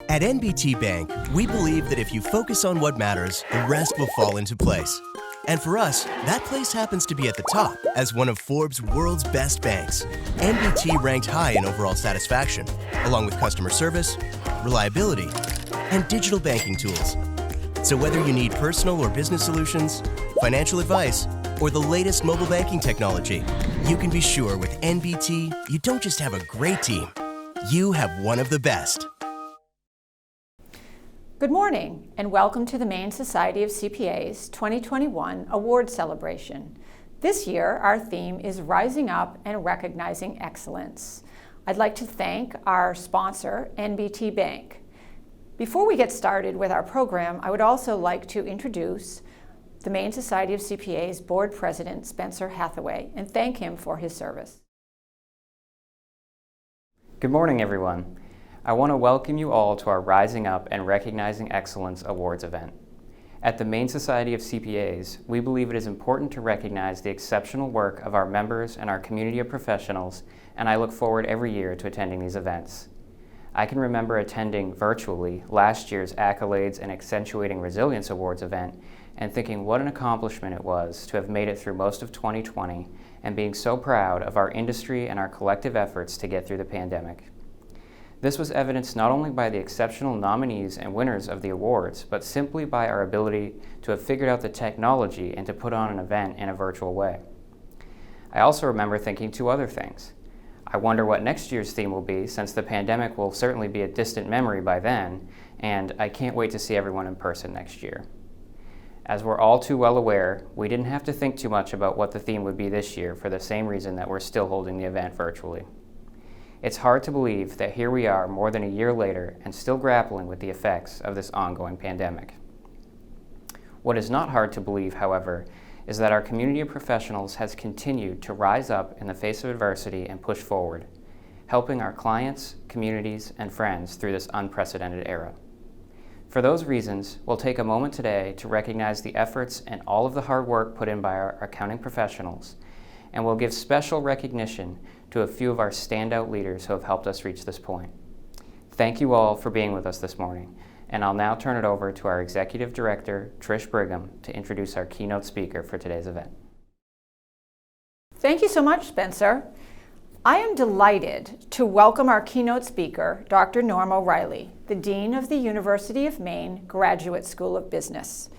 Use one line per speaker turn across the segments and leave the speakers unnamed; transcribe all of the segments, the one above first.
At NBT Bank, we believe that if you focus on what matters, the rest will fall into place. And for us, that place happens to be at the top as one of Forbes' world's best banks. NBT ranked high in overall satisfaction, along with customer service, reliability, and digital banking tools. So whether you need personal or business solutions, financial advice, or the latest mobile banking technology, you can be sure with NBT, you don't just have a great team, you have one of the best.
Good morning, and welcome to the Maine Society of CPAs 2021 Award Celebration. This year, our theme is Rising Up and Recognizing Excellence. I'd like to thank our sponsor, NBT Bank. Before we get started with our program, I would also like to introduce the Maine Society of CPAs Board President, Spencer Hathaway, and thank him for his service.
Good morning, everyone. I want to welcome you all to our Rising Up and Recognizing Excellence Awards event. At the Maine Society of CPAs, we believe it is important to recognize the exceptional work of our members and our community of professionals, and I look forward every year to attending these events. I can remember attending virtually last year's Accolades and Accentuating Resilience Awards event and thinking what an accomplishment it was to have made it through most of 2020 and being so proud of our industry and our collective efforts to get through the pandemic. This was evidenced not only by the exceptional nominees and winners of the awards, but simply by our ability to have figured out the technology and to put on an event in a virtual way. I also remember thinking two other things. I wonder what next year's theme will be, since the pandemic will certainly be a distant memory by then, and I can't wait to see everyone in person next year. As we're all too well aware, we didn't have to think too much about what the theme would be this year for the same reason that we're still holding the event virtually. It's hard to believe that here we are more than a year later and still grappling with the effects of this ongoing pandemic. What is not hard to believe, however, is that our community of professionals has continued to rise up in the face of adversity and push forward, helping our clients, communities, and friends through this unprecedented era. For those reasons, we'll take a moment today to recognize the efforts and all of the hard work put in by our accounting professionals, and we'll give special recognition to a few of our standout leaders who have helped us reach this point. Thank you all for being with us this morning, and I'll now turn it over to our Executive Director, Trish Brigham, to introduce our keynote speaker for today's event.
Thank you so much, Spencer. I am delighted to welcome our keynote speaker, Dr. Norm O'Reilly, the Dean of the University of Maine Graduate School of Business.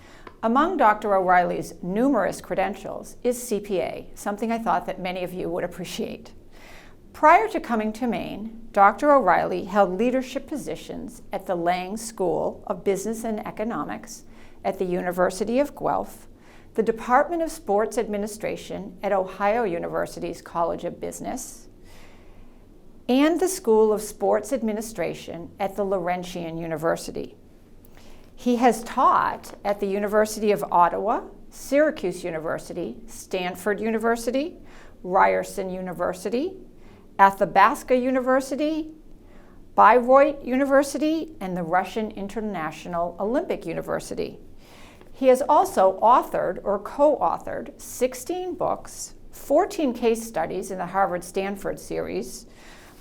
Among Dr. O'Reilly's numerous credentials is CPA, something I thought that many of you would appreciate. Prior to coming to Maine, Dr. O'Reilly held leadership positions at the Lang School of Business and Economics at the University of Guelph, the Department of Sports Administration at Ohio University's College of Business, and the School of Sports Administration at the Laurentian University. He has taught at the University of Ottawa, Syracuse University, Stanford University, Ryerson University, Athabasca University, Bayreuth University, and the Russian International Olympic University. He has also authored or co-authored 16 books, 14 case studies in the Harvard-Stanford series,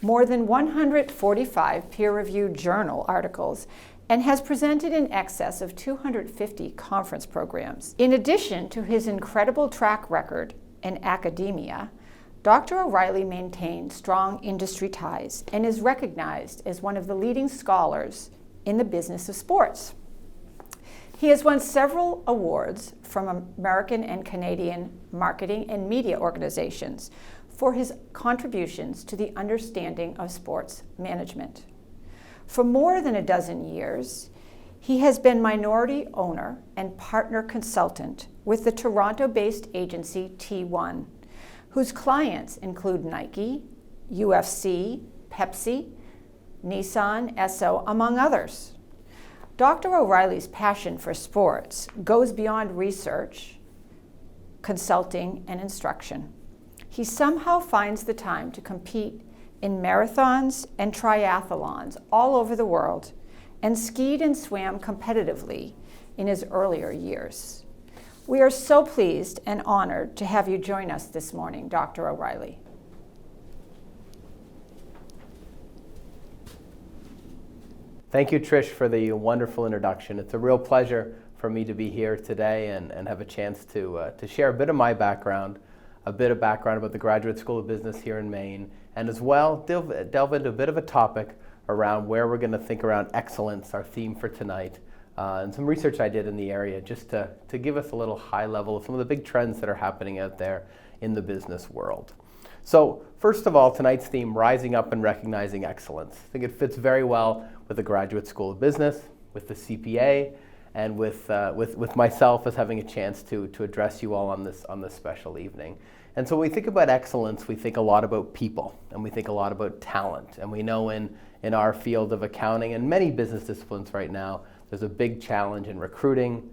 more than 145 peer-reviewed journal articles, and has presented in excess of 250 conference programs. In addition to his incredible track record in academia, Dr. O'Reilly maintains strong industry ties and is recognized as one of the leading scholars in the business of sports. He has won several awards from American and Canadian marketing and media organizations for his contributions to the understanding of sports management. For more than a dozen years, he has been minority owner and partner consultant with the Toronto-based agency T1, whose clients include Nike, UFC, Pepsi, Nissan, Esso, among others. Dr. O'Reilly's passion for sports goes beyond research, consulting, and instruction. He somehow finds the time to compete in marathons and triathlons all over the world, and skied and swam competitively in his earlier years. We are so pleased and honored to have you join us this morning, Dr. O'Reilly.
Thank you, Trish, for the wonderful introduction. It's a real pleasure for me to be here today and have a chance to share a bit of my background, a bit of background about the Graduate School of Business here in Maine, and as well delve into a bit of a topic around where we're going to think around excellence, our theme for tonight, and some research I did in the area just to give us a little high level of some of the big trends that are happening out there in the business world. So first of all, tonight's theme, Rising Up and Recognizing Excellence. I think it fits very well with the Graduate School of Business, with the CPA, and with myself as having a chance to address you all on this special evening. And so when we think about excellence, we think a lot about people, and we think a lot about talent. And we know in our field of accounting and many business disciplines right now, there's a big challenge in recruiting,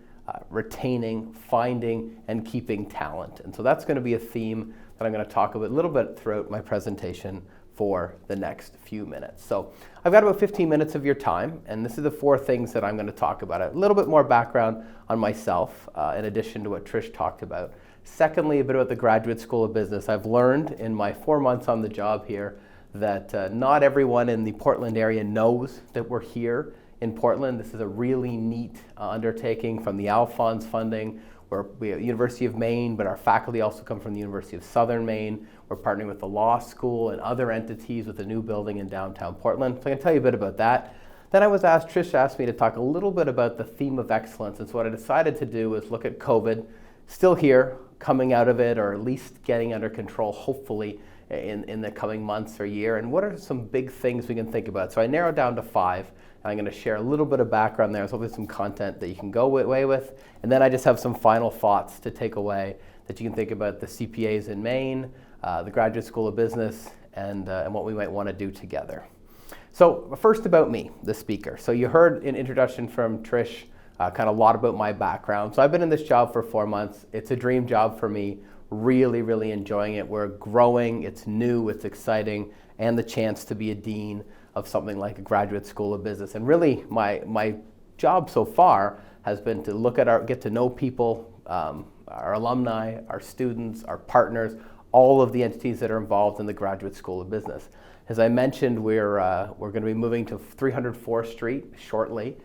retaining, finding, and keeping talent. And so that's going to be a theme that I'm going to talk about a little bit throughout my presentation for the next few minutes. So I've got about 15 minutes of your time, and this is the 4 things that I'm going to talk about. A little bit more background on myself, in addition to what Trish talked about. Secondly, a bit about the Graduate School of Business. I've learned in my 4 months on the job here that not everyone in the Portland area knows that we're here in Portland. This is a really neat undertaking from the Alphonse funding. We have University of Maine, but our faculty also come from the University of Southern Maine. We're partnering with the law school and other entities with a new building in downtown Portland. So I can tell you a bit about that. Then Trish asked me to talk a little bit about the theme of excellence. And so what I decided to do was look at COVID, still here, coming out of it, or at least getting under control, hopefully, in the coming months or year. And what are some big things we can think about? So I narrowed down to 5. I'm going to share a little bit of background there, so hopefully some content that you can go away with. And then I just have some final thoughts to take away that you can think about the CPAs in Maine, the Graduate School of Business, and what we might want to do together. So first about me, the speaker. So you heard an introduction from Trish, kind of a lot about my background. So I've been in this job for 4 months. It's a dream job for me, really, really enjoying it. We're growing, it's new, it's exciting, and the chance to be a dean of something like a Graduate School of Business. And really, my job so far has been to get to know people, our alumni, our students, our partners, all of the entities that are involved in the Graduate School of Business. As I mentioned, we're going to be moving to 304th Street shortly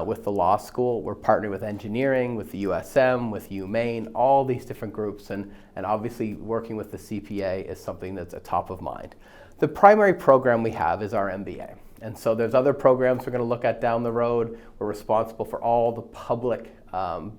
with the law school. We're partnering with engineering, with the USM, with UMaine, all these different groups, and obviously working with the CPA is something that's a top of mind. The primary program we have is our MBA. And so there's other programs we're going to look at down the road. We're responsible for all the public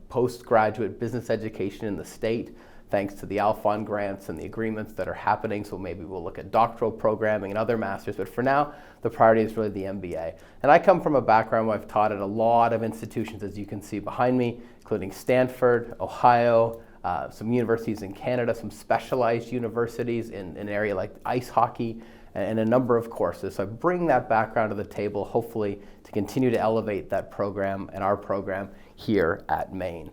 postgraduate business education in the state, thanks to the Alphonse grants and the agreements that are happening. So maybe we'll look at doctoral programming and other masters. But for now, the priority is really the MBA. And I come from a background where I've taught at a lot of institutions, as you can see behind me, including Stanford, Ohio, some universities in Canada, some specialized universities in an area like ice hockey, and a number of courses. So I bring that background to the table, hopefully to continue to elevate that program and our program here at Maine.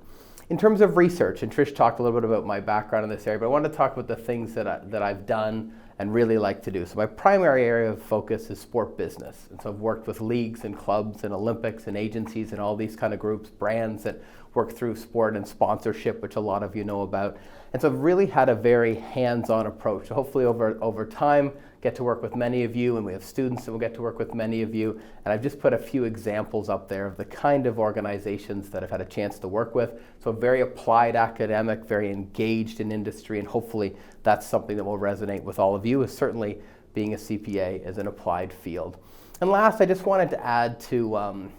In terms of research, and Trish talked a little bit about my background in this area, but I want to talk about the things that I've done and really like to do. So my primary area of focus is sport business. And so I've worked with leagues and clubs and Olympics and agencies and all these kind of groups, brands that work through sport and sponsorship, which a lot of you know about. And so I've really had a very hands-on approach. So hopefully over time, get to work with many of you, and we have students that will get to work with many of you. And I've just put a few examples up there of the kind of organizations that I've had a chance to work with. So very applied academic, very engaged in industry, and hopefully that's something that will resonate with all of you, as certainly being a CPA is an applied field. And last, I just wanted to add to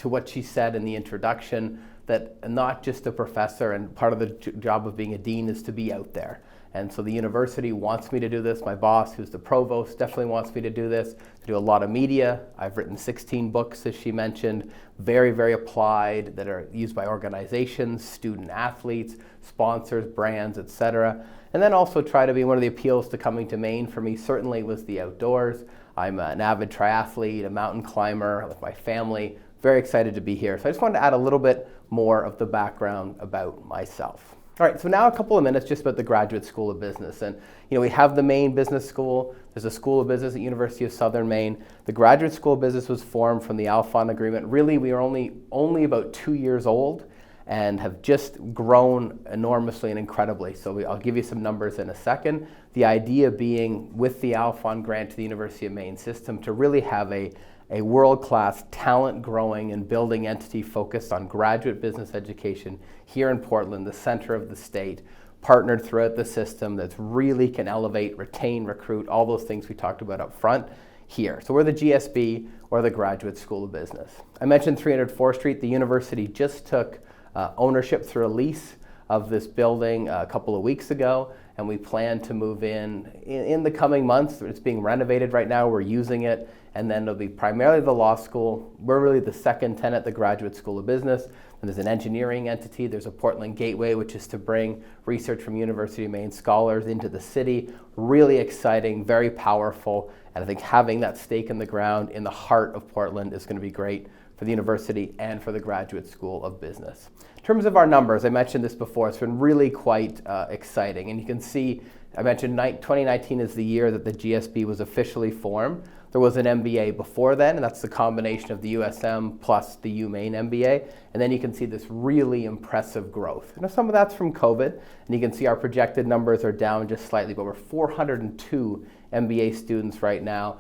what she said in the introduction, that not just a professor, and part of the job of being a dean is to be out there. And so the university wants me to do this. My boss, who's the provost, definitely wants me to do this. I do a lot of media. I've written 16 books, as she mentioned, very, very applied, that are used by organizations, student athletes, sponsors, brands, etc. And then also try to be one of the appeals to coming to Maine for me certainly was the outdoors. I'm an avid triathlete, a mountain climber with my family. Very excited to be here. So I just wanted to add a little bit more of the background about myself. All right, so now a couple of minutes just about the Graduate School of Business. And we have the Maine Business School. There's a School of Business at University of Southern Maine. The Graduate School of Business was formed from the Alphonse Agreement. Really, we are only about 2 years old and have just grown enormously and incredibly. So I'll give you some numbers in a second. The idea being, with the Alphonse grant to the University of Maine system, to really have a a world-class talent growing and building entity focused on graduate business education here in Portland, the center of the state, partnered throughout the system that really can elevate, retain, recruit, all those things we talked about up front here. So we're the GSB, or the Graduate School of Business. I mentioned 300 4th Street. The university just took ownership through a lease of this building a couple of weeks ago, and we plan to move in the coming months. It's being renovated right now. We're using it, and then it'll be primarily the law school. We're really the second tenant, the Graduate School of Business. And there's an engineering entity. There's a Portland Gateway, which is to bring research from University of Maine scholars into the city. Really exciting, very powerful, and I think having that stake in the ground in the heart of Portland is going to be great for the university and for the Graduate School of Business. In terms of our numbers, I mentioned this before, it's been really quite exciting. And you can see, I mentioned 2019 is the year that the GSB was officially formed. There was an MBA before then, and that's the combination of the USM plus the UMaine MBA. And then you can see this really impressive growth. And some of that's from COVID, and you can see our projected numbers are down just slightly, but we're 402 MBA students right now.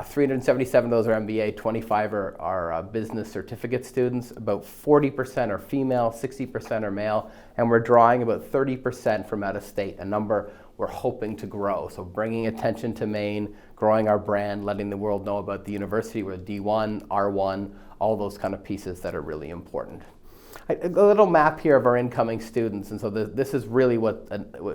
377 of those are MBA, 25 are business certificate students, about 40% are female, 60% are male, and we're drawing about 30% from out of state, a number we're hoping to grow. So bringing attention to Maine, growing our brand, letting the world know about the university. We're D1, R1, all those kind of pieces that are really important. A little map here of our incoming students, and so this is really what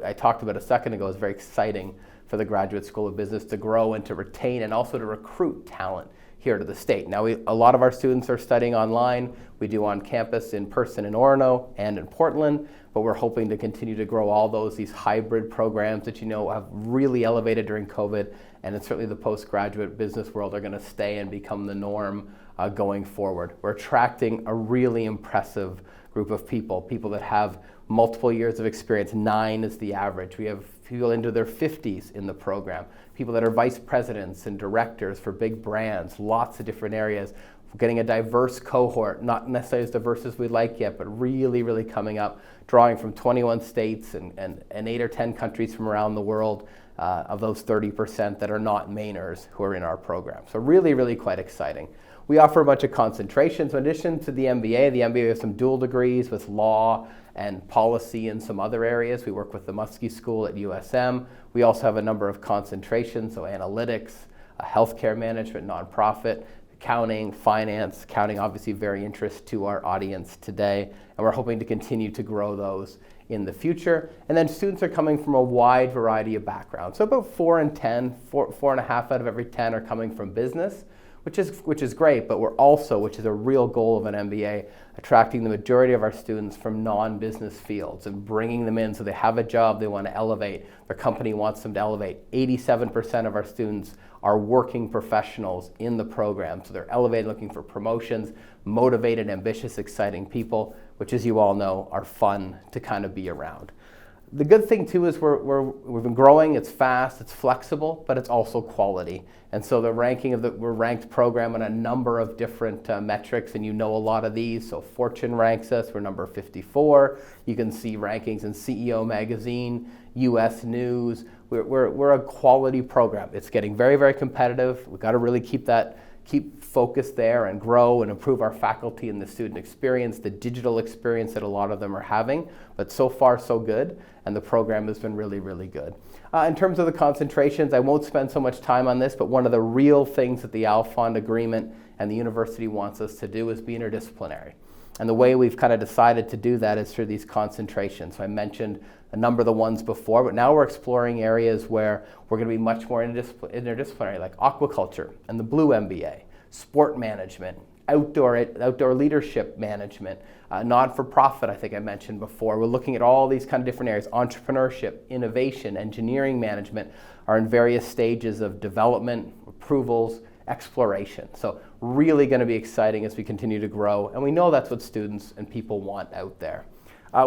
I talked about a second ago is very exciting for the Graduate School of Business to grow and to retain and also to recruit talent here to the state. Now, a lot of our students are studying online. We do on campus, in person in Orono and in Portland, but we're hoping to continue to grow all these hybrid programs that have really elevated during COVID, and it's certainly the postgraduate business world are going to stay and become the norm going forward. We're attracting a really impressive group of people that have multiple years of experience. 9 is the average. We have people into their 50s in the program, people that are vice presidents and directors for big brands, lots of different areas. We're getting a diverse cohort, not necessarily as diverse as we'd like yet, but really, really coming up, drawing from 21 states and 8 or 10 countries from around the world, of those 30% that are not Mainers who are in our program. So really, really quite exciting. We offer a bunch of concentrations. In addition to the MBA has some dual degrees with law and policy and some other areas. We work with the Muskie School at USM. We also have a number of concentrations, so analytics, healthcare management, nonprofit, accounting, finance. Accounting obviously very interest to our audience today, and we're hoping to continue to grow those in the future. And then students are coming from a wide variety of backgrounds. So about 4 and 10, 4.5 out of every 10 are coming from business, which is great, but we're also, which is a real goal of an MBA, attracting the majority of our students from non-business fields and bringing them in so they have a job they want to elevate, their company wants them to elevate. 87% of our students are working professionals in the program, so they're elevated, looking for promotions, motivated, ambitious, exciting people, which, as you all know, are fun to kind of be around. The good thing too is we've been growing, it's fast, it's flexible, but it's also quality. And so we're ranked program on a number of different metrics, and a lot of these. So Fortune ranks us, we're number 54. You can see rankings in CEO Magazine, US News. We're a quality program. It's getting very, very competitive. We've got to really keep focused there and grow and improve our faculty and the student experience, the digital experience that a lot of them are having. But so far, so good, and the program has been really, really good. In terms of the concentrations, I won't spend so much time on this, but one of the real things that the Alfond Agreement and the university wants us to do is be interdisciplinary. And the way we've kind of decided to do that is through these concentrations. So I mentioned a number of the ones before, but now we're exploring areas where we're going to be much more interdisciplinary, like aquaculture and the Blue MBA, sport management, outdoor leadership management, not-for-profit, I think I mentioned before. We're looking at all these kind of different areas. Entrepreneurship, innovation, engineering management are in various stages of development, approvals, exploration. So really going to be exciting as we continue to grow, and we know that's what students and people want out there.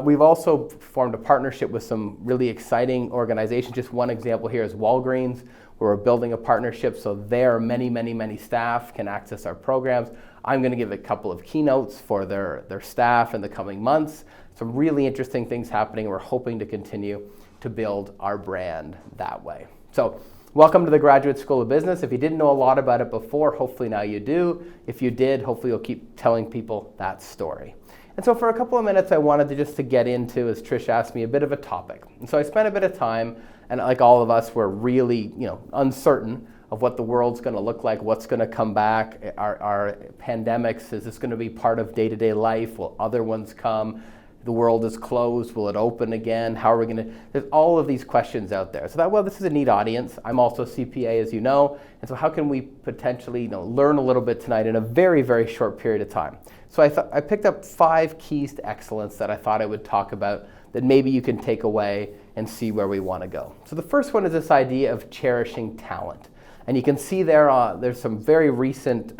We've also formed a partnership with some really exciting organizations. Just one example here is Walgreens, where we're building a partnership so their many staff can access our programs. I'm going to give a couple of keynotes for their staff in the coming months. Some really interesting things happening, and we're hoping to continue to build our brand that way. So Welcome to the Graduate School of Business. If you didn't know a lot about it before, hopefully now you do. If you did, hopefully you'll keep telling people that story. And so for a couple of minutes, I wanted to get into, as Trish asked me, a bit of a topic. And so I spent a bit of time, and like all of us, we're really uncertain of what the world's going to look like, what's going to come back. Our pandemics, is this going to be part of day-to-day life? Will other ones come? The world is closed. Will it open again? How are we going to? There's all of these questions out there. So this is a neat audience. I'm also a CPA, as you know. And so how can we potentially learn a little bit tonight in a very, very short period of time? So I picked up 5 keys to excellence that I thought I would talk about that maybe you can take away and see where we want to go. So the first one is this idea of cherishing talent. And you can see there's some very recent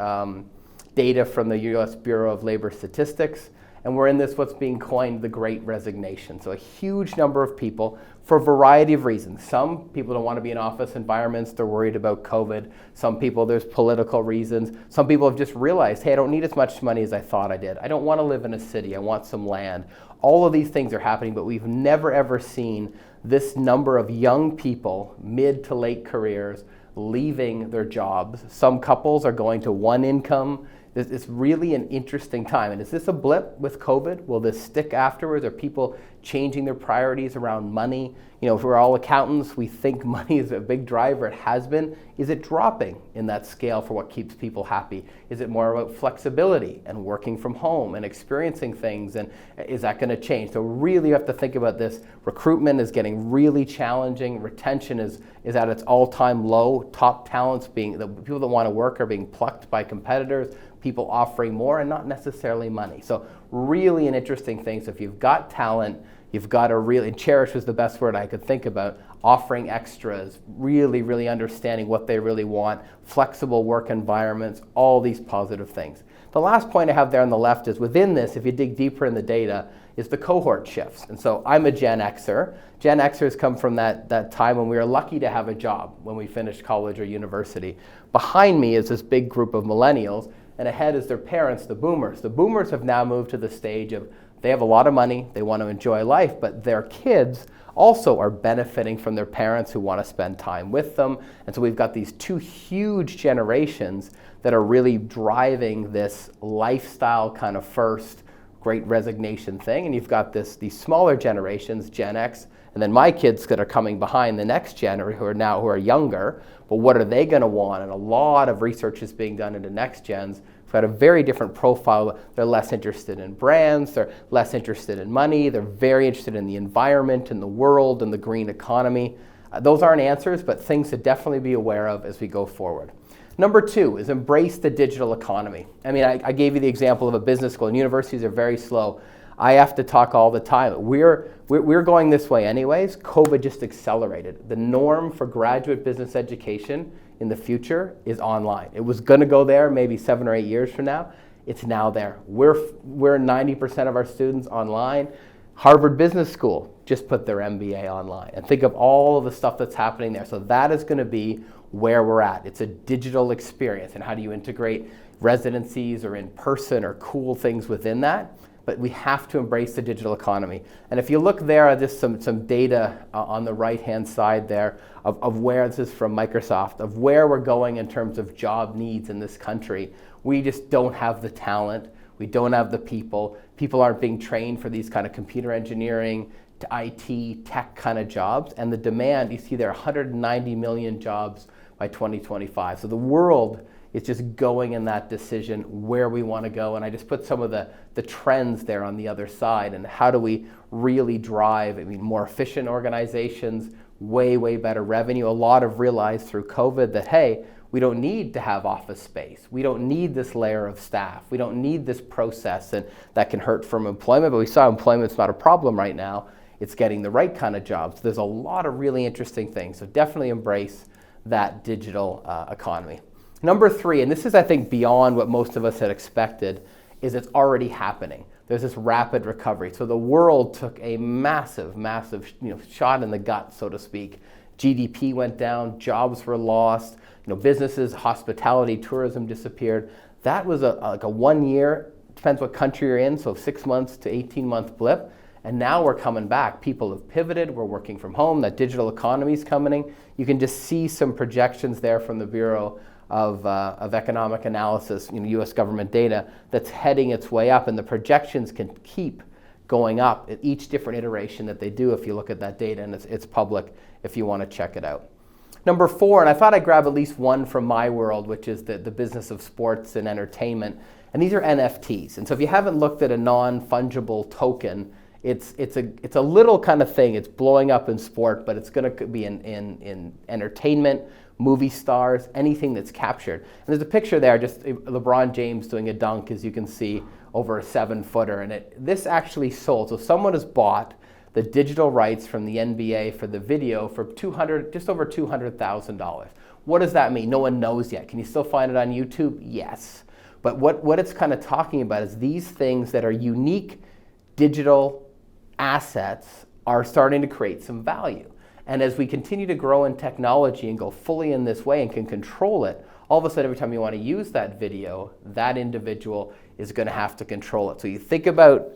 data from the U.S. Bureau of Labor Statistics. And we're in what's being coined the Great Resignation. So a huge number of people, for a variety of reasons. Some people don't want to be in office environments. They're worried about COVID. Some people, there's political reasons. Some people have just realized, hey, I don't need as much money as I thought I did. I don't want to live in a city. I want some land. All of these things are happening, but we've never, ever seen this number of young people, mid to late careers, leaving their jobs. Some couples are going to one income. It's really an interesting time. And is this a blip with COVID? Will this stick afterwards? Are people changing their priorities around money? If we're all accountants, we think money is a big driver. It has been. Is it dropping in that scale for what keeps people happy? Is it more about flexibility and working from home and experiencing things? And is that going to change? So really you have to think about this. Recruitment is getting really challenging. Retention is at its all-time low. Top talents the people that want to work are being plucked by competitors. People offering more and not necessarily money. So really an interesting thing. So if you've got talent, you've got to really, cherish was the best word I could think about, offering extras, really, really understanding what they really want, flexible work environments, all these positive things. The last point I have there on the left is within this, if you dig deeper in the data, is the cohort shifts. And so I'm a Gen Xer. Gen Xers come from that time when we were lucky to have a job when we finished college or university. Behind me is this big group of millennials, and ahead is their parents, the boomers. The boomers have now moved to the stage of they have a lot of money, they want to enjoy life, but their kids also are benefiting from their parents who want to spend time with them. And so we've got these 2 huge generations that are really driving this lifestyle kind of first Great Resignation thing. And you've got these smaller generations, Gen X, and then my kids that are coming behind the next gen who are younger. But what are they going to want? And a lot of research is being done into next gens. We've got a very different profile. They're less interested in brands. They're less interested in money. They're very interested in the environment and the world and the green economy. Those aren't answers, but things to definitely be aware of as we go forward. Number 2 is embrace the digital economy. I mean, I gave you the example of a business school, and universities are very slow. I have to talk all the time. We're going this way anyways. COVID just accelerated. The norm for graduate business education in the future is online. It was going to go there maybe 7 or 8 years from now. It's now there. We're 90% of our students online. Harvard Business School just put their MBA online. And think of all of the stuff that's happening there. So that is going to be where we're at. It's a digital experience. And how do you integrate residencies or in person or cool things within that? But we have to embrace the digital economy. And if you look there at just some data on the right-hand side there of where, this is from Microsoft, of where we're going in terms of job needs in this country. We just don't have the talent. We don't have the people. People aren't being trained for these kind of computer engineering, to IT, tech kind of jobs. And the demand, you see there are 190 million jobs by 2025. So the world is just going in that decision where we want to go. And I just put some of the trends there on the other side. And how do we really drive, more efficient organizations, way, way better revenue. A lot have realized through COVID that, hey, we don't need to have office space. We don't need this layer of staff. We don't need this process, and that can hurt from employment. But we saw employment's not a problem right now. It's getting the right kind of jobs. There's a lot of really interesting things. So definitely embrace that digital economy. Number 3, and this is, I think, beyond what most of us had expected, is it's already happening. There's this rapid recovery. So the world took a massive, massive shot in the gut, so to speak. GDP went down, jobs were lost, businesses, hospitality, tourism disappeared. That was like a 1 year, depends what country you're in, so 6 months to 18-month blip. And now we're coming back. People have pivoted. We're working from home. That digital economy is coming in. You can just see some projections there from the Bureau of Economic Analysis, U.S. government data, that's heading its way up. And the projections can keep going up at each different iteration that they do if you look at that data. And it's public if you want to check it out. Number 4, and I thought I'd grab at least one from my world, which is the business of sports and entertainment. And these are NFTs. And so if you haven't looked at a non-fungible token, it's a little kind of thing. It's blowing up in sport, but it's going to be in entertainment, movie stars, anything that's captured. And there's a picture there, just LeBron James doing a dunk, as you can see, over a 7-footer. And this actually sold. So someone has bought the digital rights from the NBA for the video for just over $200,000. What does that mean? No one knows yet. Can you still find it on YouTube? Yes. But what it's kind of talking about is these things that are unique digital assets are starting to create some value. And as we continue to grow in technology and go fully in this way and can control it, all of a sudden every time you want to use that video, that individual is going to have to control it. So you think about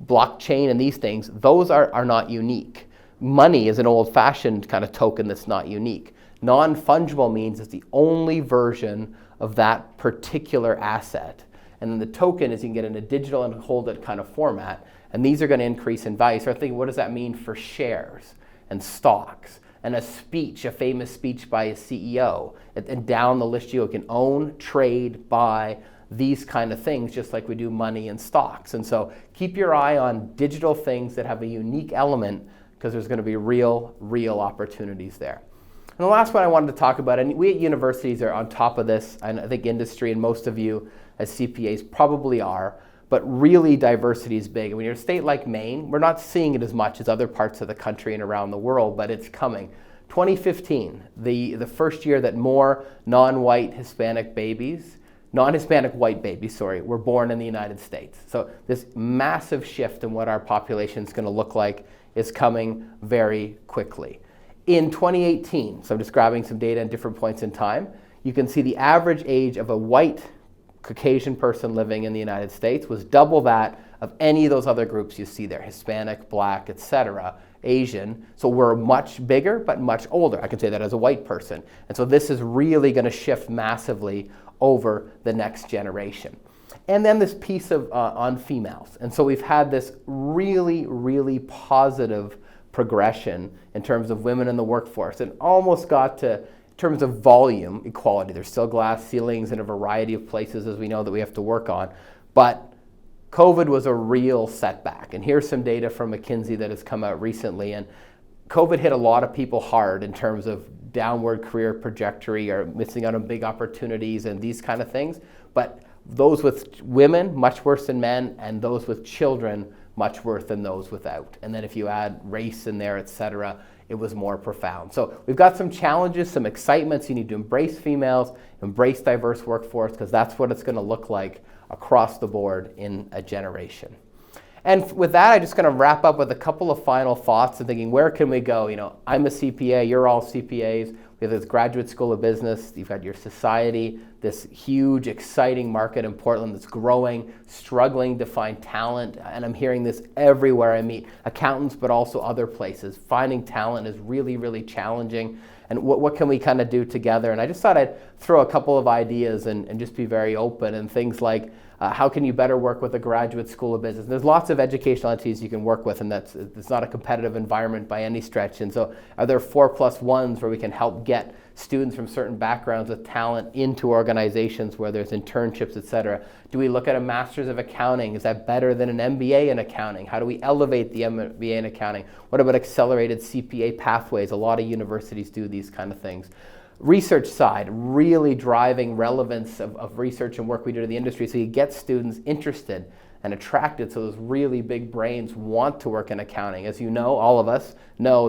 blockchain and these things, those are not unique. Money is an old-fashioned kind of token that's not unique. Non-fungible means it's the only version of that particular asset. And then the token is you can get in a digital and hold it kind of format. And these are going to increase in value. So I think, what does that mean for shares and stocks? And a speech, a famous speech by a CEO. And down the list you can own, trade, buy, these kind of things, just like we do money and stocks. And so keep your eye on digital things that have a unique element, because there's going to be real opportunities there. And the last one I wanted to talk about, and we at universities are on top of this, and I think industry and most of you as CPAs probably are, but really diversity is big. And when you're a state like Maine, we're not seeing it as much as other parts of the country and around the world, but it's coming. 2015, the first year that more non-white Hispanic babies, non-Hispanic white babies, were born in the United States. So this massive shift in what our population is going to look like is coming very quickly. In 2018, so I'm just grabbing some data at different points in time, you can see the average age of a white Caucasian person living in the United States was double that of any of those other groups you see there, Hispanic, Black, etc., Asian. So we're much bigger, but much older. I can say that as a white person. And so this is really going to shift massively over the next generation. And then this piece of on females. And so we've had this really positive progression in terms of women in the workforce, and almost got to, in terms of volume, equality. There's still glass ceilings in a variety of places, as we know, that we have to work on. But COVID was a real setback. And here's some data from McKinsey that has come out recently. And COVID hit a lot of people hard in terms of downward career trajectory or missing out on big opportunities and these kind of things. But those with women, much worse than men, and those with children, much worse than those without. And then if you add race in there, et cetera, it was more profound. So we've got some challenges, some excitements. You need to embrace females, embrace diverse workforce, because that's what it's going to look like across the board in a generation. And with that, I'm just going to wrap up with a couple of final thoughts and thinking, where can we go? I'm a CPA, you're all CPAs. We have this graduate school of business. You've got your society, this huge, exciting market in Portland that's growing, struggling to find talent. And I'm hearing this everywhere I meet accountants, but also other places. Finding talent is really challenging. And what can we kind of do together? And I just thought I'd throw a couple of ideas and just be very open, and things like, how can you better work with a graduate school of business? There's lots of educational entities you can work with, and it's not a competitive environment by any stretch. And so are there 4+1s where we can help get students from certain backgrounds with talent into organizations where there's internships, et cetera? Do we look at a master's of accounting? Is that better than an MBA in accounting? How do we elevate the MBA in accounting? What about accelerated CPA pathways? A lot of universities do these kind of things. Research side, really driving relevance of research and work we do to the industry, so you get students interested and attracted, so those really big brains want to work in accounting. As you know, all of us know,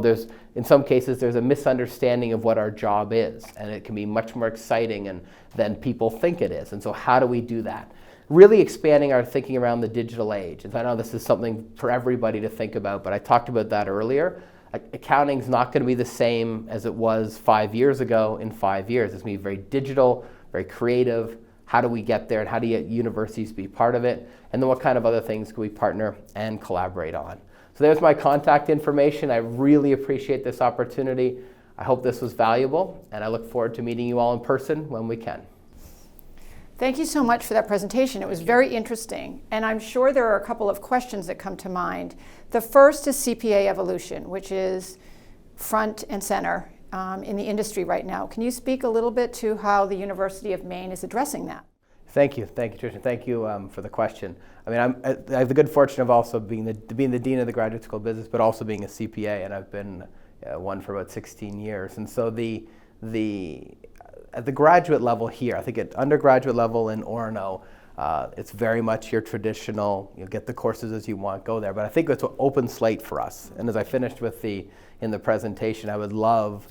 in some cases there's a misunderstanding of what our job is, and it can be much more exciting than people think it is. And so how do we do that? Really expanding our thinking around the digital age. And I know this is something for everybody to think about, but I talked about that earlier. Accounting is not going to be the same as it was 5 years ago in 5 years. It's going to be very digital, very creative. How do we get there, and how do you get universities to be part of it? And then what kind of other things can we partner and collaborate on? So there's my contact information. I really appreciate this opportunity. I hope this was valuable, and I look forward to meeting you all in person when we can.
Thank you so much for that presentation. It was very interesting, and I'm sure there are a couple of questions that come to mind. The first is CPA evolution, which is front and center in the industry right now. Can you speak a little bit to how the University of Maine is addressing that?
Thank you, Tricia. Thank you for the question. I mean, I have the good fortune of also being the dean of the Graduate School of Business, but also being a CPA, and I've been one for about 16 years. And so at the graduate level here, I think at undergraduate level in Orono, it's very much your traditional, you get the courses as you want, go there. But I think it's an open slate for us. And as I finished in the presentation, I would love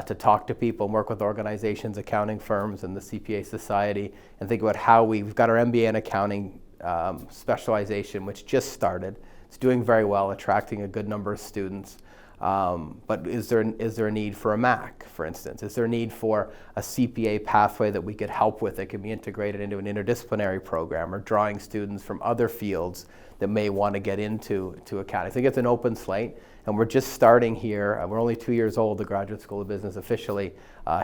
to talk to people and work with organizations, accounting firms, and the CPA Society, and think about how we've got our MBA in accounting specialization, which just started. It's doing very well, attracting a good number of students. But is there a need for a MAC, for instance? Is there a need for a CPA pathway that we could help with that can be integrated into an interdisciplinary program, or drawing students from other fields that may want to get into accounting? I think it's an open slate, and we're just starting here. We're only 2 years old, the Graduate School of Business officially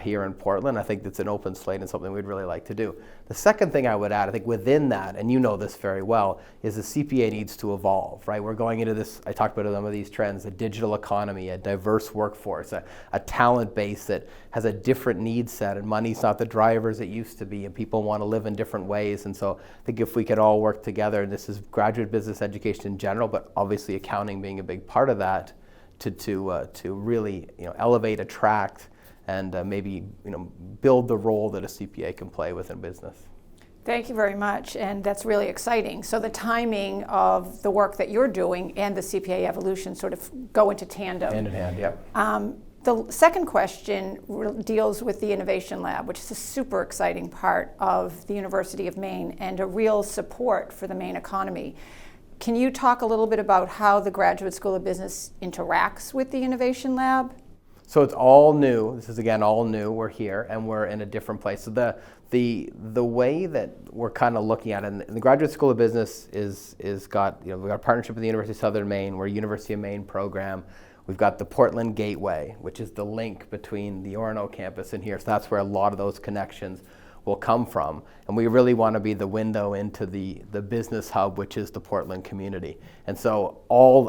here in Portland. I think it's an open slate and something we'd really like to do. The second thing I would add, I think within that, and you know this very well, is the CPA needs to evolve, right? We're going into this, I talked about some of these trends, a digital economy, a diverse workforce, a talent base that has a different need set, and money's not the driver as it used to be, and people want to live in different ways. And so I think if we could all work together, and this is graduate business education in general, but obviously accounting being a big part of that, to really elevate, attract, and maybe build the role that a CPA can play within business.
Thank you very much, and that's really exciting. So the timing of the work that you're doing and the CPA evolution sort of go into tandem.
Hand in hand, yeah.
The second question deals with the Innovation Lab, which is a super exciting part of the University of Maine and a real support for the Maine economy. Can you talk a little bit about how the Graduate School of Business interacts with the Innovation Lab?
So it's all new. This is again all new. We're here and we're in a different place. So the way that we're kind of looking at it, and the Graduate School of Business is got, we've got a partnership with the University of Southern Maine. We're a University of Maine program. We've got the Portland Gateway, which is the link between the Orono campus and here. So that's where a lot of those connections will come from. And we really want to be the window into the business hub, which is the Portland community. And so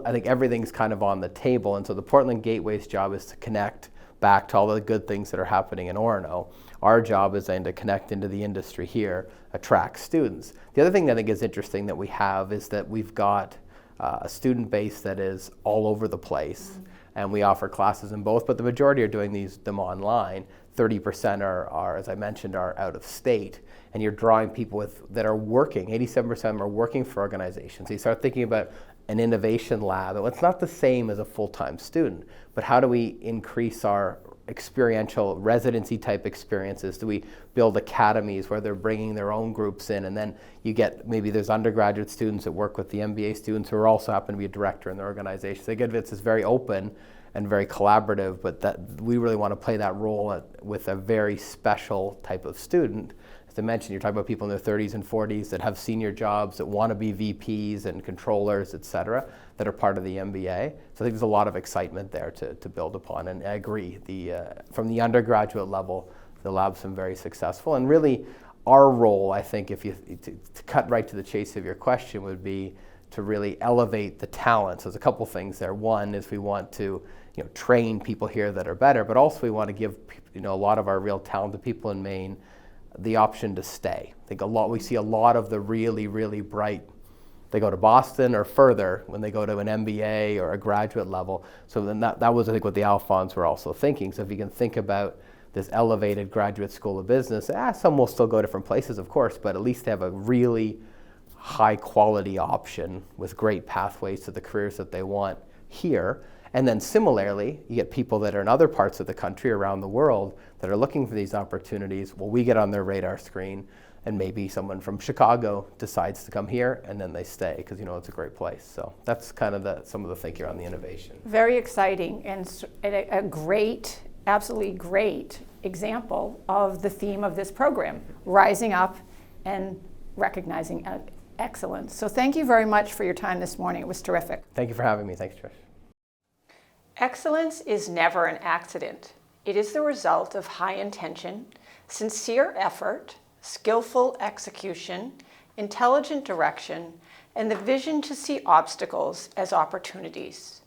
I think everything's kind of on the table. And so the Portland Gateway's job is to connect back to all the good things that are happening in Orono. Our job is then to connect into the industry here, attract students. The other thing that I think is interesting that we have is that we've got a student base that is all over the place, and we offer classes in both, but the majority are doing them online. 30% are, as I mentioned, are out of state, and you're drawing people that are working. 87% of them are working for organizations. So you start thinking about an innovation lab, and it's not the same as a full-time student, but how do we increase our experiential residency type experiences? Do we build academies where they're bringing their own groups in, and then you get, maybe there's undergraduate students that work with the MBA students who are also happen to be a director in their organization. So again, it's very open and very collaborative, but that we really want to play that role with a very special type of student. As I mentioned, you're talking about people in their 30s and 40s that have senior jobs, that want to be VPs and controllers, et cetera, that are part of the MBA. So I think there's a lot of excitement there to build upon. And I agree, from the undergraduate level, the lab's been very successful. And really, our role, I think, to cut right to the chase of your question, would be to really elevate the talent. So there's a couple things there. One is we want to train people here that are better, but also we want to give a lot of our real talented people in Maine the option to stay. I think we see a lot of the really, really bright, they go to Boston or further when they go to an MBA or a graduate level. So then that was, I think, what the Alphons were also thinking. So if you can think about this elevated Graduate School of Business, some will still go different places, of course, but at least they have a really high quality option with great pathways to the careers that they want here. And then similarly, you get people that are in other parts of the country, around the world, that are looking for these opportunities. Well, we get on their radar screen, and maybe someone from Chicago decides to come here, and then they stay because it's a great place. So that's kind of some of the thinking on the innovation.
Very exciting, and a great, absolutely great example of the theme of this program: rising up and recognizing excellence. So thank you very much for your time this morning. It was terrific.
Thank you for having me. Thanks, Trish.
Excellence is never an accident. It is the result of high intention, sincere effort, skillful execution, intelligent direction, and the vision to see obstacles as opportunities.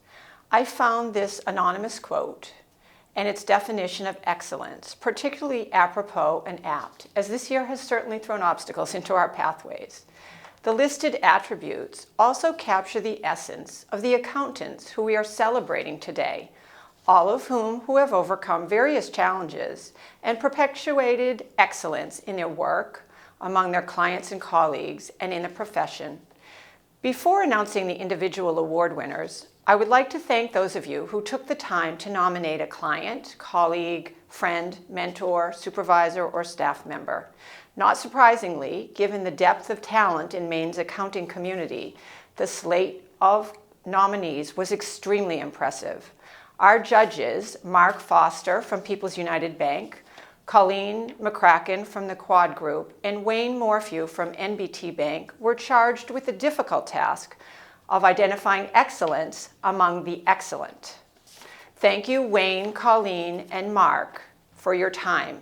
I found this anonymous quote and its definition of excellence particularly apropos and apt, as this year has certainly thrown obstacles into our pathways. The listed attributes also capture the essence of the accountants who we are celebrating today, all of whom have overcome various challenges and perpetuated excellence in their work, among their clients and colleagues, and in the profession. Before announcing the individual award winners, I would like to thank those of you who took the time to nominate a client, colleague, friend, mentor, supervisor, or staff member. Not surprisingly, given the depth of talent in Maine's accounting community, the slate of nominees was extremely impressive. Our judges, Mark Foster from People's United Bank, Colleen McCracken from the Quad Group, and Wayne Morphew from NBT Bank, were charged with the difficult task of identifying excellence among the excellent. Thank you, Wayne, Colleen, and Mark, for your time.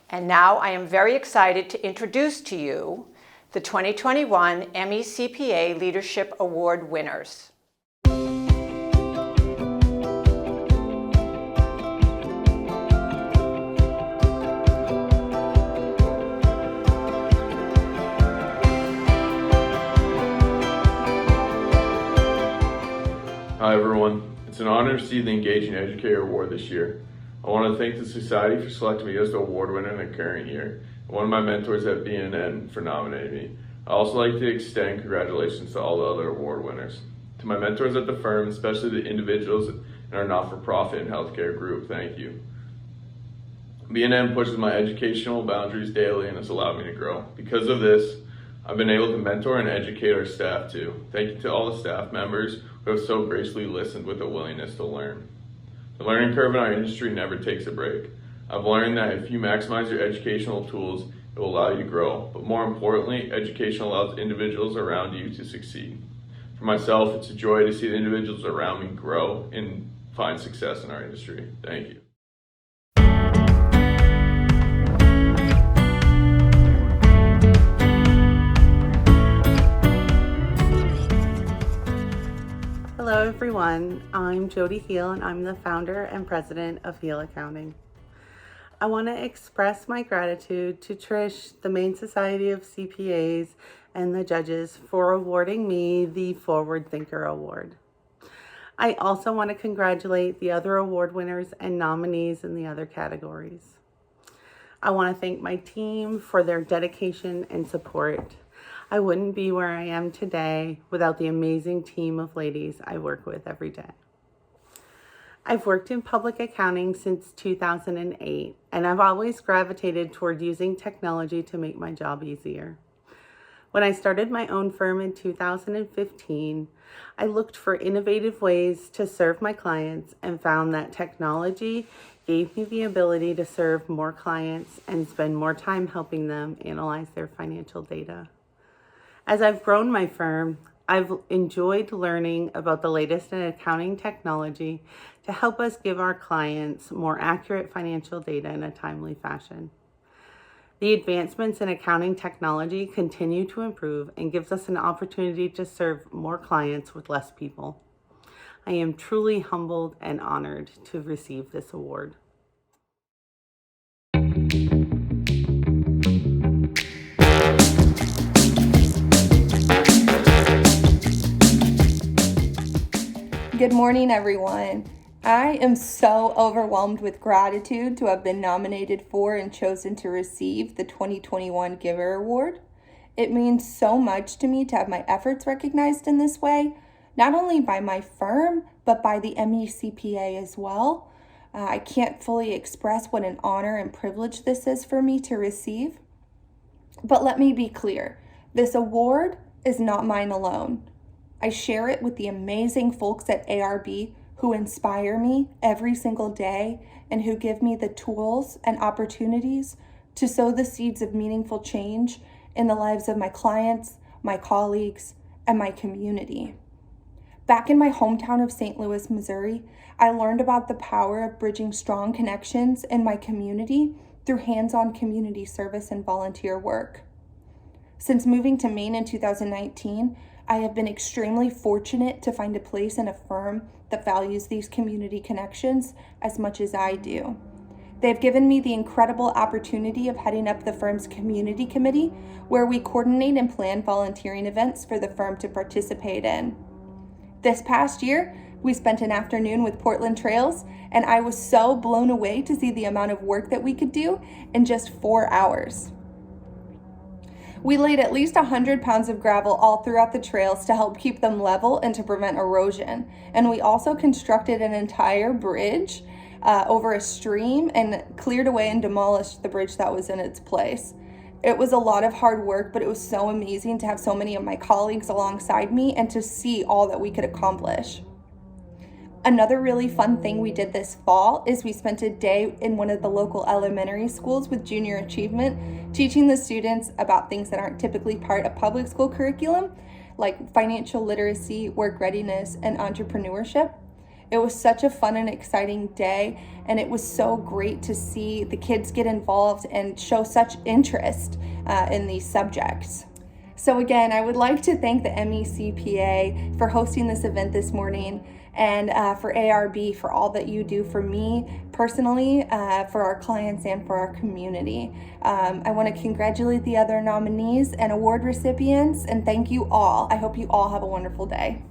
And now I am very excited to introduce to you the 2021 MECPA Leadership Award winners.
Hi everyone, it's an honor to see the Engaging Educator Award this year. I want to thank the Society for selecting me as the award winner in the current year, and one of my mentors at BNN for nominating me. I'd also like to extend congratulations to all the other award winners. To my mentors at the firm, especially the individuals in our not-for-profit and healthcare group, thank you. BNN pushes my educational boundaries daily and has allowed me to grow. Because of this, I've been able to mentor and educate our staff too. Thank you to all the staff members who have so gracefully listened with a willingness to learn. The learning curve in our industry never takes a break. I've learned that if you maximize your educational tools, it will allow you to grow. But more importantly, education allows individuals around you to succeed. For myself, it's a joy to see the individuals around me grow and find success in our industry. Thank you.
Hello everyone, I'm Jody Heel and I'm the founder and president of Heel Accounting. I want to express my gratitude to Trish, the Maine Society of CPAs, and the judges for awarding me the Forward Thinker Award. I also want to congratulate the other award winners and nominees in the other categories. I want to thank my team for their dedication and support. I wouldn't be where I am today without the amazing team of ladies I work with every day. I've worked in public accounting since 2008, and I've always gravitated toward using technology to make my job easier. When I started my own firm in 2015, I looked for innovative ways to serve my clients and found that technology gave me the ability to serve more clients and spend more time helping them analyze their financial data. As I've grown my firm, I've enjoyed learning about the latest in accounting technology to help us give our clients more accurate financial data in a timely fashion. The advancements in accounting technology continue to improve and gives us an opportunity to serve more clients with less people. I am truly humbled and honored to receive this award.
Good morning, everyone. I am so overwhelmed with gratitude to have been nominated for and chosen to receive the 2021 Giver Award. It means so much to me to have my efforts recognized in this way, not only by my firm, but by the MECPA as well. I can't fully express what an honor and privilege this is for me to receive. But let me be clear, this award is not mine alone. I share it with the amazing folks at ARB who inspire me every single day and who give me the tools and opportunities to sow the seeds of meaningful change in the lives of my clients, my colleagues, and my community. Back in my hometown of St. Louis, Missouri, I learned about the power of bridging strong connections in my community through hands-on community service and volunteer work. Since moving to Maine in 2019, I have been extremely fortunate to find a place in a firm that values these community connections as much as I do. They've given me the incredible opportunity of heading up the firm's community committee, where we coordinate and plan volunteering events for the firm to participate in. This past year, we spent an afternoon with Portland Trails, and I was so blown away to see the amount of work that we could do in just 4 hours. We laid at least 100 pounds of gravel all throughout the trails to help keep them level and to prevent erosion. And we also constructed an entire bridge over a stream and cleared away and demolished the bridge that was in its place. It was a lot of hard work, but it was so amazing to have so many of my colleagues alongside me and to see all that we could accomplish. Another really fun thing we did this fall is we spent a day in one of the local elementary schools with Junior Achievement, teaching the students about things that aren't typically part of public school curriculum, like financial literacy, work readiness, and entrepreneurship. It was such a fun and exciting day, and it was so great to see the kids get involved and show such interest in these subjects. So again, I would like to thank the MECPA for hosting this event this morning, and for ARB for all that you do for me personally, for our clients, and for our community. I want to congratulate the other nominees and award recipients, and thank you all. I hope you all have a wonderful day.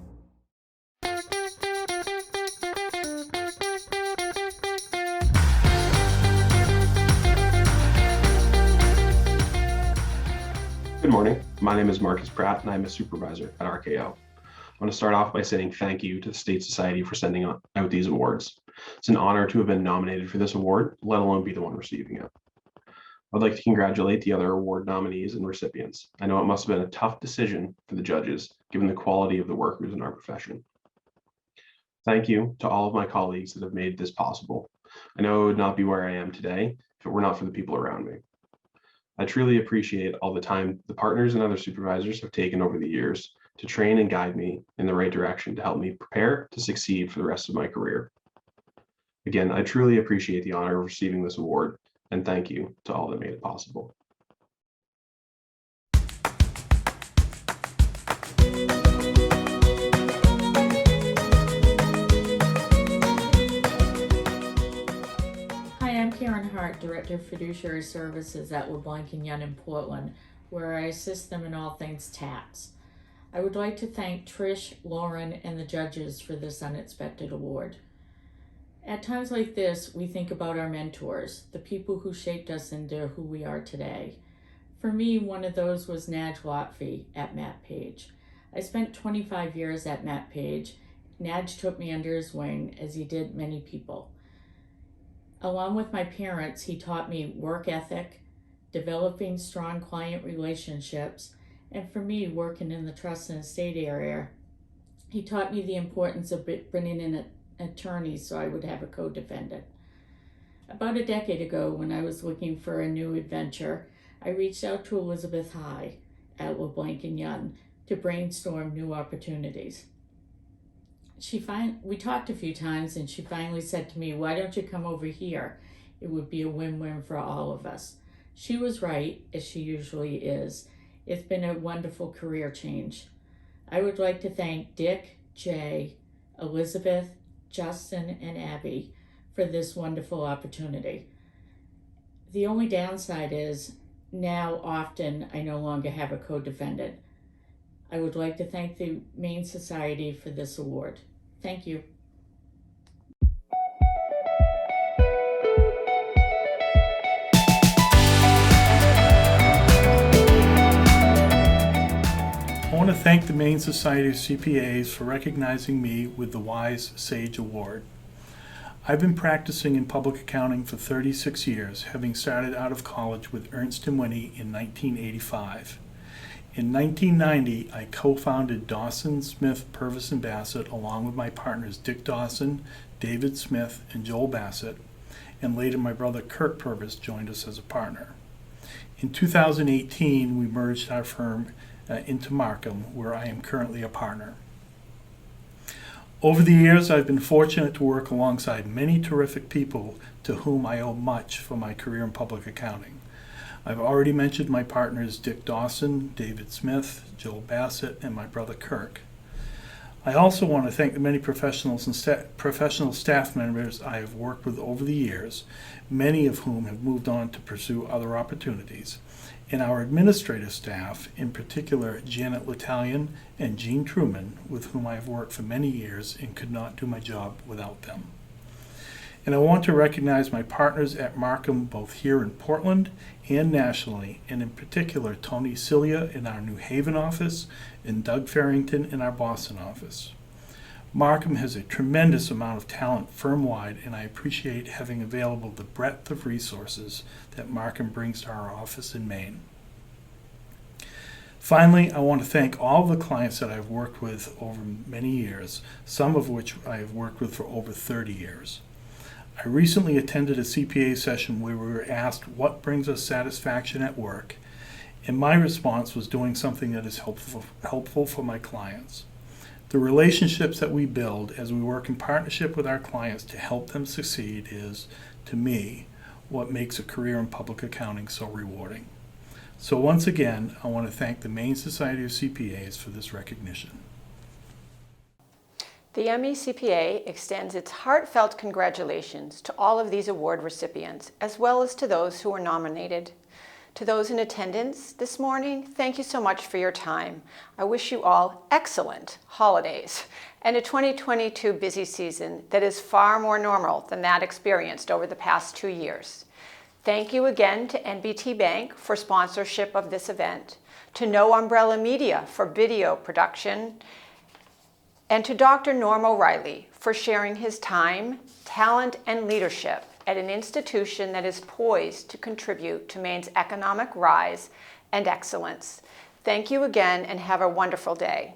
Good morning. My name is Marcus Pratt, and I'm a supervisor at RKO. I want to start off by saying thank you to the State Society for sending out these awards. It's an honor to have been nominated for this award, let alone be the one receiving it. I'd like to congratulate the other award nominees and recipients. I know it must have been a tough decision for the judges, given the quality of the workers in our profession. Thank you to all of my colleagues that have made this possible. I know it would not be where I am today if it were not for the people around me. I truly appreciate all the time the partners and other supervisors have taken over the years to train and guide me in the right direction to help me prepare to succeed for the rest of my career. Again, I truly appreciate the honor of receiving this award, and thank you to all that made it possible.
Hart, Director of Fiduciary Services at LeBlanc & Young in Portland, where I assist them in all things tax. I would like to thank Trish, Lauren, and the judges for this unexpected award. At times like this, we think about our mentors, the people who shaped us into who we are today. For me, one of those was Naj Lotfi at Matt Page. I spent 25 years at Matt Page. Naj took me under his wing, as he did many people. Along with my parents, he taught me work ethic, developing strong client relationships, and for me, working in the trust and estate area, he taught me the importance of bringing in an attorney so I would have a co-defendant. About a decade ago, when I was looking for a new adventure, I reached out to Elizabeth High at LeBlanc & Young to brainstorm new opportunities. We talked a few times, and she finally said to me, "Why don't you come over here? It would be a win-win for all of us." She was right, as she usually is. It's been a wonderful career change. I would like to thank Dick, Jay, Elizabeth, Justin, and Abby for this wonderful opportunity. The only downside is now often I no longer have a co-defendant. I would like to thank the Maine Society for this award. Thank you.
I want to thank the Maine Society of CPAs for recognizing me with the Wise Sage Award. I've been practicing in public accounting for 36 years, having started out of college with Ernst & Winnie in 1985. In 1990, I co-founded Dawson, Smith, Purvis & Bassett along with my partners Dick Dawson, David Smith, and Joel Bassett, and later my brother Kurt Purvis joined us as a partner. In 2018, we merged our firm into Markham, where I am currently a partner. Over the years, I've been fortunate to work alongside many terrific people to whom I owe much for my career in public accounting. I've already mentioned my partners Dick Dawson, David Smith, Joel Bassett, and my brother Kirk. I also want to thank the many professionals and professional staff members I have worked with over the years, many of whom have moved on to pursue other opportunities, and our administrative staff, in particular Janet L'Italian and Jean Truman, with whom I have worked for many years and could not do my job without them. And I want to recognize my partners at Markham both here in Portland and nationally, and in particular Tony Cilia in our New Haven office and Doug Farrington in our Boston office. Markham has a tremendous amount of talent firm-wide, and I appreciate having available the breadth of resources that Markham brings to our office in Maine. Finally, I want to thank all of the clients that I've worked with over many years, some of which I have worked with for over 30 years. I recently attended a CPA session where we were asked what brings us satisfaction at work, and my response was doing something that is helpful for my clients. The relationships that we build as we work in partnership with our clients to help them succeed is, to me, what makes a career in public accounting so rewarding. So once again, I want to thank the Maine Society of CPAs for this recognition.
The MECPA extends its heartfelt congratulations to all of these award recipients, as well as to those who were nominated. To those in attendance this morning, thank you so much for your time. I wish you all excellent holidays and a 2022 busy season that is far more normal than that experienced over the past 2 years. Thank you again to NBT Bank for sponsorship of this event, to No Umbrella Media for video production, and to Dr. Norm O'Reilly for sharing his time, talent, and leadership at an institution that is poised to contribute to Maine's economic rise and excellence. Thank you again and have a wonderful day.